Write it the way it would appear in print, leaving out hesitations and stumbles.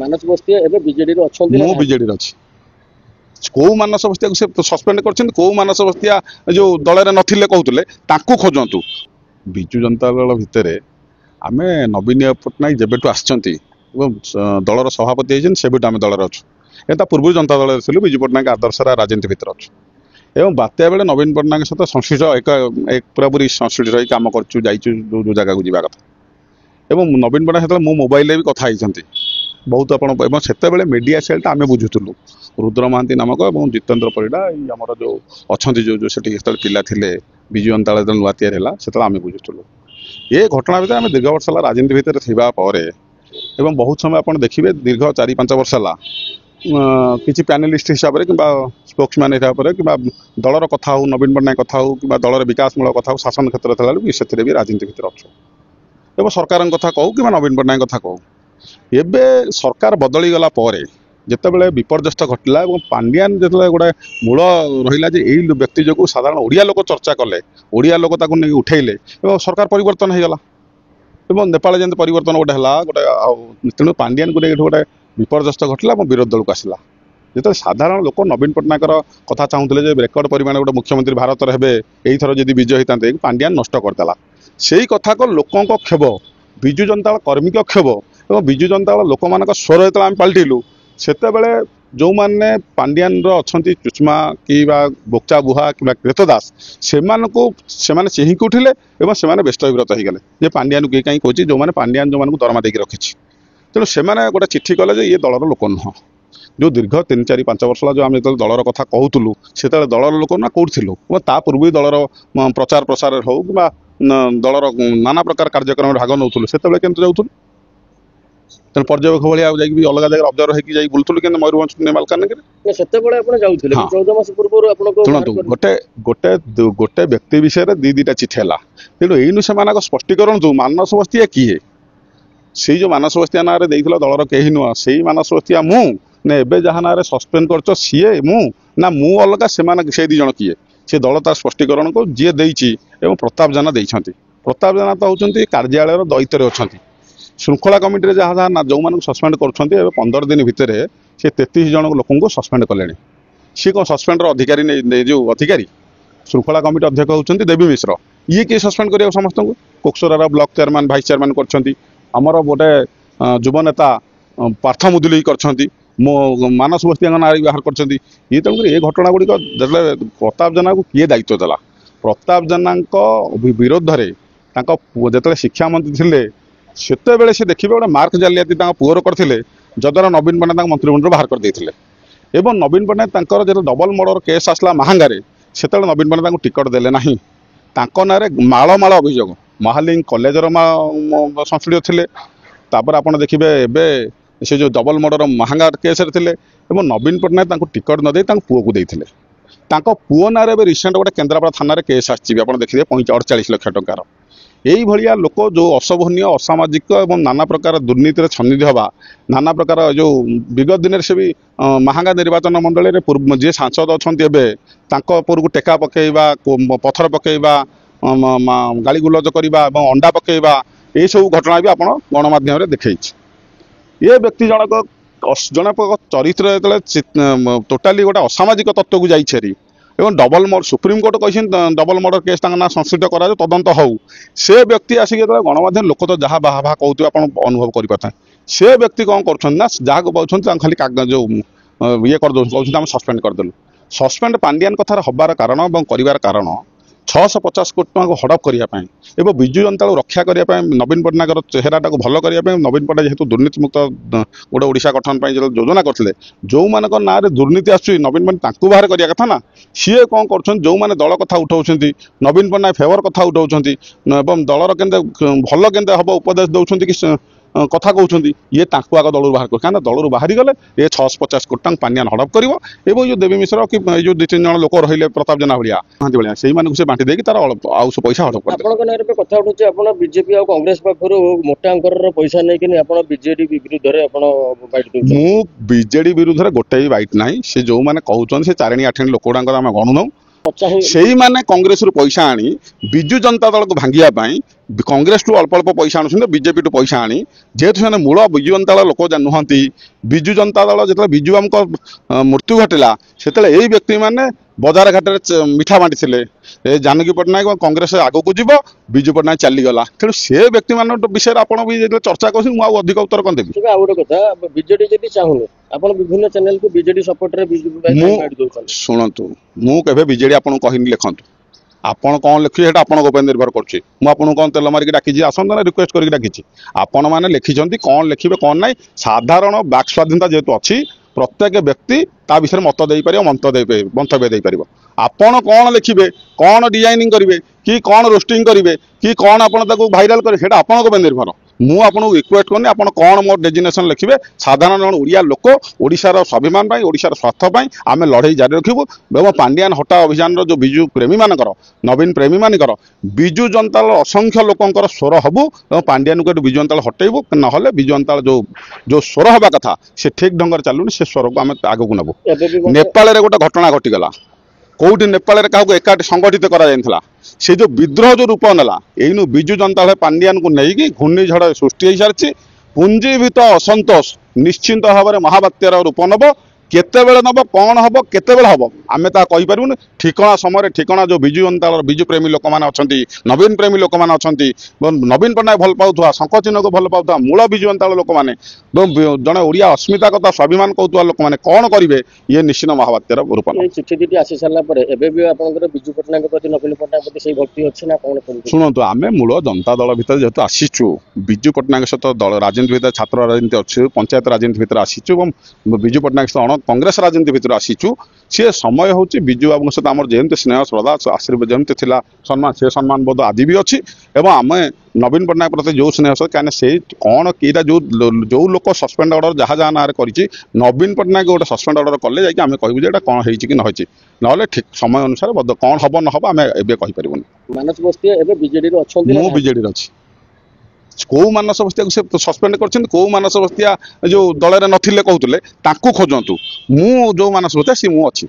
ମାନସ ବସ୍ତିଆ ଏବେ ବିଜେଡି ରେ ଅଛନ୍ତି ମୁଁ ବିଜେଡି ରେ ଅଛି। କୋଉ ମାନସ ବସ୍ତିଆ से सस्पेंड करछन कोउ मानस बस्तिया जो दल रे नथिले कहउतले ताकू खोजंतु। बिजु जनता दल भितरे आमे नवीन पट्टनायक जेबेटू आछंती दलर सभापति होइछन सेबेटू आमे दलर अछु। एता पूर्व जनता दल रे थिलु बिजु पट्टनायक आदर्शरा राजनीति भितर अछु। एवं बात्या बेले नवीन पट्टनायक सहित संश्लिष्ट एक पूरापूरी संश्लिष्ट रही काम करछु जाइछु जो जगह को जीवा कथा। एवं नवीन पट्टनायक सहित मो मोबाइल रे भी कथा होइछंती बहुत आपण एवं सेते मीडिया सेल टा आमे बुझुतलु रुद्र महांती नामक और जितेंद्र परिडा आमर जो अच्छा जो जो से पिला थिले बिजु जनता दल नुआ तैयार है से आम बुझुलु ये घटना भितर आम दीर्घ वर्ष है राजनीति भितर एवं बहुत समय आप देखिए दीर्घ 4-5 वर्ष है किसी पैनलिस्ट हिसाब से कि स्पोक्समैन हिसाब से कि दलर कथा हो नवीन पट्टनायक कथा हो कि दलर विकासमूलक कथा हो शासन क्षेत्र से भी राजनीति भितर अच्छे एवं सरकार कथा कहू कि नवीन पट्टनायक कथा कहू एबे सरकार बदली गला परे जितेबाला विपर्यस्त घटला पांड्यान जो गोटे मूल रहा यही व्यक्ति जो साधारण ओडिया लोक चर्चा कले ओडिया लोक नहीं उठेले सरकार परिवर्तन हो गला नेपाल जमी परिवर्तन गोटे गोटे तेणु पांड्यान को गोटे विपर्यस्त घटला विरोध दल को आसला जो साधारण लोक नवीन पट्टनायक कथा चाहूले रेकर्ड परिमाण गोटे मुख्यमंत्री भारत रे यही थर जब विजय होता पांड्यान नष्ट करदेला से कथा को लोकों क्षोभ विजु जनता कर्मी क्षोभ और विजु जनता लोक मान स्वर जो पलटिलु सेते बेले जो माने पांड्यान अच्छा चुचमा कि बोक्चा बुहा कि कृतदास से चिहिक उठिले से व्यस्त विव्रत हो गले जे पांड्यान किए कहीं कहे जो मैंने पांड्यान जो दरमा देकी रखी तेणु से गोटे चिट्ठी कले ये दलर लोक नुह जो दीर्घ 3-4-5 वर्ष जो आम जो दलर कथा कहूलु से दलर लोक ना कौटी ता पूर्व दलर प्रचार प्रसार हो कि दलर नाना प्रकार कार्यक्रम भाग नौलु से केमती जाऊँ तेणु पर्यवेक्षक भाई अलग जगह अब्जर्व होगी बुलूलु कि मयूरभंज मालकानगिरी शुणु गोटे गोटे गोटे व्यक्ति विषय में दीटा चिठी है तेणु यही से स्पष्टीकरण जो मानस बस्तिया किए से जो मानस बस्तिया ना दलर कहीं नुआ से मानस बस्तिया मु ने जहाँ ना सस्पेंड कर सीए मु ना मु अलग से दी जन किए सी दल तार स्पष्टीकरण को जी देती प्रताप जेना देती प्रताप जेना तो होती कार्यालय दायित्व अच्छा श्रृंखला कमिटी जहाँ जहाँ जो मैंने सस्पेंड कर 15 दिन भितर से 33 जन लोक को सस्पेंड कले सी कौन सस्पेंड अधिकारी जो अधिकारी श्रृंखला कमिटी अध्यक्ष होती देवी मिश्र ये किए सस्पेंड कर समस्त को कोकसरार ब्लॉक चेयरमैन भाइस चेयरमैन करमर गोटे युव नेता पार्थ मुदुली कर मानस बस्तिया ना बाहर कर ये तेणुक ये घटना गुड़िक प्रताप जेना को किए दायित्व देला प्रताप जेना विरोध में जो शिक्षा मंत्री थे सेते बेले से देखिए गोटे मार्क जालियाती पुअर करते जद्वारा नवीन पट्टनायक मंत्रिमंडल बाहर कर देते एवं नवीन पट्टनायक जो डबल मर्डर केस आसला महांगारे से नवीन पट्टनायक टिकट देले ना ना माल माल अभियोग महालिंग कलेजर संश्लिष्ट थे आप देखिए एवं से जो डबल मर्डर महांगा केस थे नवीन पट्टनायक टिकट न दे पुओ को देते पुओ ना रिसेंट गोटे केन्द्रापड़ा थाना केस आसी देखिए 48 लाख टंकार यही भाया लोक जो अशोभनीय असामाजिक और नाना प्रकार दुर्नीति छन्निध हवा नाना प्रकार जो विगत दिन से भी महांगा निर्वाचन मंडल में जी सांसद अच्छा को टेका पकईवा पथर पकईवा गाली गुलज करवा अंडा पकईवा यही सब घटना भी आप गणमाध्यम देखी ये व्यक्ति जनक जन चरित्र टोटाली गोटे असामाजिक तत्व को जारी एवं डबल सुप्रीमकोर्ट कही डबल मर्डर केस ना संश्लिष्ट करा तदंत हो से व्यक्ति आसिक गणमाध्यम लोक तो जहाँ बाहा बाहा कहते आप अनुभव कर से व्यक्ति कौन कर जहाँ को पाँच खाली जो ये कर सस्पेंड करदेलु सस्पेंड पांड्यान कथार हबार कारण और कर कारण 650 कोटी टका को हड़प करने एवं विजु जनता को रक्षा करने नवीन पट्टनायक चेहरा को भल करने नवीन पट्टनायक जेहेतु दुर्नीति मुक्त गोटे ओडिशा गठन योजना करते जो मान ना दुर्नीति आस नवीन पट्टनायक बाहर करने कथा ना सी कौन कर जो मैंने दल कथा उठाऊँ नवीन पट्टनायक फेवर कथा उठाऊँ दलर के भल के हम उपदेश दौरान कि कथा कहते ये आग दलू बाहर कर दलू बाहरी गले ये 650 कोटी टका पांड्यान हड़प कर जो देवी मिश्र कि जो 2-3 जन लोक रही प्रताप जेना भाया भाया से से बांटी देकी तार आउ सब पैसा हड़प कर कथा उठुचे बीजेपी और कांग्रेस पाखर मोटा अंकर पैसा नहीं बीजेडी विरुद्ध मु बीजेडी विरुद्ध गोटे बैट ना से जो मैंने कहते 4-8 लोक आम गणुन ନଚାହିଁ ସେଇମାନେ କଂଗ୍ରେସରୁ ପଇସା ଆଣି ବିଜୁ ଜନତା ଦଳକୁ ଭାଙ୍ଗିବା ପାଇଁ କଂଗ୍ରେସଠୁ ଅଳ୍ପ ଅଳ୍ପ ପଇସା ଆଣୁଛନ୍ତି ବିଜେପିଠୁ ପଇସା ଆଣି ଯେହେତୁ ସେମାନେ ମୂଳ ବିଜୁ ଜନତା ଦଳ ଲୋକ ନୁହନ୍ତି। ବିଜୁ ଜନତା ଦଳ ଯେତେବେଳେ ବିଜୁ ବାବୁଙ୍କ ମୃତ୍ୟୁ ଘଟିଲା ସେତେବେଳେ ଏଇ ବ୍ୟକ୍ତିମାନେ ବଜାର ଘାଟରେ ମିଠା ବାଣ୍ଟିଥିଲେ। ଏ ଜାନକୀ ପଟ୍ଟନାୟକ କଂଗ୍ରେସ ଆଗକୁ ଯିବ, ବିଜୁ ପଟ୍ଟନାୟକ ଚାଲିଗଲା। ତେଣୁ ସେ ବ୍ୟକ୍ତିମାନଙ୍କ ବିଷୟରେ ଆପଣ ବି ଯେତେବେଳେ ଚର୍ଚ୍ଚା କରୁଛନ୍ତି ମୁଁ ଆଉ ଅଧିକ ଉତ୍ତର କଣ ଦେବି? ଆଉ ଗୋଟେ କଥା, ବିଜେଡି ଯଦି ଚାହୁଁନି ଆପଣ ବିଭିନ୍ନ ଚ୍ୟାନେଲକୁ ବିଜେଡି ସପୋର୍ଟରେ ଶୁଣନ୍ତୁ, ମୁଁ କେବେ ବିଜେଡି ଆପଣଙ୍କୁ କହିନି ଲେଖନ୍ତୁ। ଆପଣ କଣ ଲେଖିବେ ସେଇଟା ଆପଣଙ୍କ ଉପରେ ନିର୍ଭର କରୁଛି। ମୁଁ ଆପଣଙ୍କୁ କଣ ତେଲ ମାରିକି ଡାକିଛି ଆସନ୍ତୁ ନା ରିକ୍ୱେଷ୍ଟ କରିକି ଡାକିଛି? ଆପଣମାନେ ଲେଖିଛନ୍ତି କଣ ଲେଖିବେ କଣ ନାହିଁ। ସାଧାରଣ ବାକ୍ ସ୍ୱାଧୀନତା ଯେହେତୁ ଅଛି, ପ୍ରତ୍ୟେକ ବ୍ୟକ୍ତି ତା ବିଷୟରେ ମତ ଦେଇପାରିବ, ମନ୍ତବ୍ୟ ଦେଇପାରିବ। ଆପଣ କଣ ଲେଖିବେ, କଣ ଡିଜାଇନିଂ କରିବେ, କି କଣ ରୋଷ୍ଟିଂ କରିବେ, କି କଣ ଆପଣ ତାକୁ ଭାଇରାଲ କରିବେ, ସେଇଟା ଆପଣଙ୍କ ଉପରେ ନିର୍ଭର। ମୁଁ ଆପଣଙ୍କୁ ରିକ୍ୱେଷ୍ଟ କରୁନି ଆପଣ କଣ ମୋ ଡେଜିନେସନ ଲେଖିବେ। ସାଧାରଣ ଜଣ ଓଡ଼ିଆ ଲୋକ, ଓଡ଼ିଶାର ସ୍ୱାଭିମାନ ପାଇଁ, ଓଡ଼ିଶାର ସ୍ୱାର୍ଥ ପାଇଁ ଆମେ ଲଢ଼େଇ ଜାରି ରଖିବୁ। ଏବଂ ପାଣ୍ଡିଆନ ହଟା ଅଭିଯାନର ଯେଉଁ ବିଜୁ ପ୍ରେମୀମାନଙ୍କର, ନବୀନ ପ୍ରେମୀମାନଙ୍କର, ବିଜୁ ଜନତା ଦଳ ଅସଂଖ୍ୟ ଲୋକଙ୍କର ସ୍ୱର ହବୁ ଏବଂ ପାଣ୍ଡିଆନକୁ ଏଠୁ ବିଜୁ ଜନତା ଦଳ ହଟେଇବୁ। ନହେଲେ ବିଜୁ ଜନତା ଦଳ ଯୋଉ ସ୍ୱର ହେବା କଥା ସେ ଠିକ ଢଙ୍ଗରେ ଚାଲୁନି, ସେ ସ୍ୱରକୁ ଆମେ ଆଗକୁ ନେବୁ। ନେପାଳରେ ଗୋଟେ ଘଟଣା ଘଟିଗଲା। କୋଉଠି ନେପାଳରେ କାହାକୁ ଏକାଠି ସଂଗଠିତ କରାଯାଇଥିଲା, ସେ ଯୋଉ ବିଦ୍ରୋହ ଯୋଉ ରୂପ ନେଲା, ଏଇନୁ ବିଜୁ ଜନତା ଦଳ ପାଣ୍ଡିଆନକୁ ନେଇକି ଘୂର୍ଣ୍ଣିଝଡ଼ ସୃଷ୍ଟି ହେଇସାରିଛି। ପୁଞ୍ଜୀଭୂତ ଅସନ୍ତୋଷ ନିଶ୍ଚିନ୍ତ ଭାବରେ ମହାବାତ୍ୟାର ରୂପ ନେବ। କେତେବେଳେ ନେବ, କଣ ହବ, କେତେବେଳେ ହବ ଆମେ ତାହା କହିପାରିବୁନି। ଠିକଣା ସମୟରେ ଠିକଣା ଯୋଉ ବିଜୁ ଜନତା ଦଳର ବିଜୁ ପ୍ରେମୀ ଲୋକମାନେ ଅଛନ୍ତି, ନବୀନ ପ୍ରେମୀ ଲୋକମାନେ ଅଛନ୍ତି, ଏବଂ ନବୀନ ପଟ୍ଟନାୟକ ଭଲ ପାଉଥିବା, ଶଙ୍ଖ ଚିହ୍ନକୁ ଭଲ ପାଉଥିବା ମୂଳ ବିଜୁ ଜନତା ଦଳ ଲୋକମାନେ ଏବଂ ଜଣେ ଓଡ଼ିଆ ଅସ୍ମିତା କଥା ସ୍ୱାଭିମାନ କହୁଥିବା ଲୋକମାନେ କଣ କରିବେ, ଇଏ ନିଶ୍ଚିତ ମହାବାତ୍ୟାର ରୂପ ନେବ। ଚିଠି ଦିଟି ଆସି ସାରିଲା ପରେ ଏବେ ବି ଆପଣଙ୍କର ବିଜୁ ପଟ୍ଟନାୟକ ପ୍ରତି, ନବୀନ ପଟ୍ଟନାୟକ ପ୍ରତି ସେଇ ଭକ୍ତି ଅଛି ନା କଣ? ଶୁଣନ୍ତୁ, ଆମେ ମୂଳ ଜନତା ଦଳ ଭିତରେ ଯେହେତୁ ଆସିଛୁ, ବିଜୁ ପଟ୍ଟନାୟକ ସହିତ ଦଳ ରାଜନୀତି ଭିତରେ ଛାତ୍ର ରାଜନୀତି ଅଛି, ପଞ୍ଚାୟତ ରାଜନୀତି ଭିତରେ ଆସିଛୁ ଏବଂ ବିଜୁ ପଟ୍ଟନାୟକ ସହିତ କଂଗ୍ରେସ ରାଜନୀତି ଭିତରେ ଆସିଛୁ। ସିଏ ସମୟ ହେଉଛି ବିଜୁ ବାବୁଙ୍କ ସହିତ ଆମର ଯେମିତି ସ୍ନେହ ଶ୍ରଦ୍ଧା ଆଶୀର୍ବାଦ ଯେମିତି ଥିଲା ସମ୍ମାନ, ସେ ସମ୍ମାନ ବୋଧ ଆଜି ବି ଅଛି। ଏବଂ ଆମେ ନବୀନ ପଟ୍ଟନାୟକ ପ୍ରତି ଯୋଉ ସ୍ନେହ ଅଛି, କାହିଁକିନା ସେଇ କଣ କିଟା ଯୋଉ ଲୋକ ସସ୍ପେଣ୍ଡ ଅର୍ଡର ଯାହା ଯାହା ନାଁରେ କରିଛି, ନବୀନ ପଟ୍ଟନାୟକ ଗୋଟେ ସସ୍ପେଣ୍ଡ ଅର୍ଡର କଲେ ଯାଇକି ଆମେ କହିବୁ ଯେ ଏଇଟା କଣ ହେଇଛି କି ନ ହେଇଛି। ନହେଲେ ଠିକ ସମୟ ଅନୁସାରେ କଣ ହବ ନ ହବ ଆମେ ଏବେ କହିପାରିବୁନି। ମାନସ ବସ୍ତିଆ ଏବେ ବିଜେଡିରେ ଅଛନ୍ତି? ମୁଁ ବିଜେଡିରେ ଅଛି। କୋଉ ମାନସ ବସ୍ତିଆକୁ ସେ ସସ୍ପେଣ୍ଡ କରିଛନ୍ତି, କୋଉ ମାନସ ବସ୍ତିଆ ଯୋଉ ଦଳରେ ନଥିଲେ କହୁଥିଲେ ତାଙ୍କୁ ଖୋଜନ୍ତୁ। ମୁଁ ଯୋଉ ମାନସ ବସ୍ତିଆ ସିଏ ମୁଁ ଅଛି।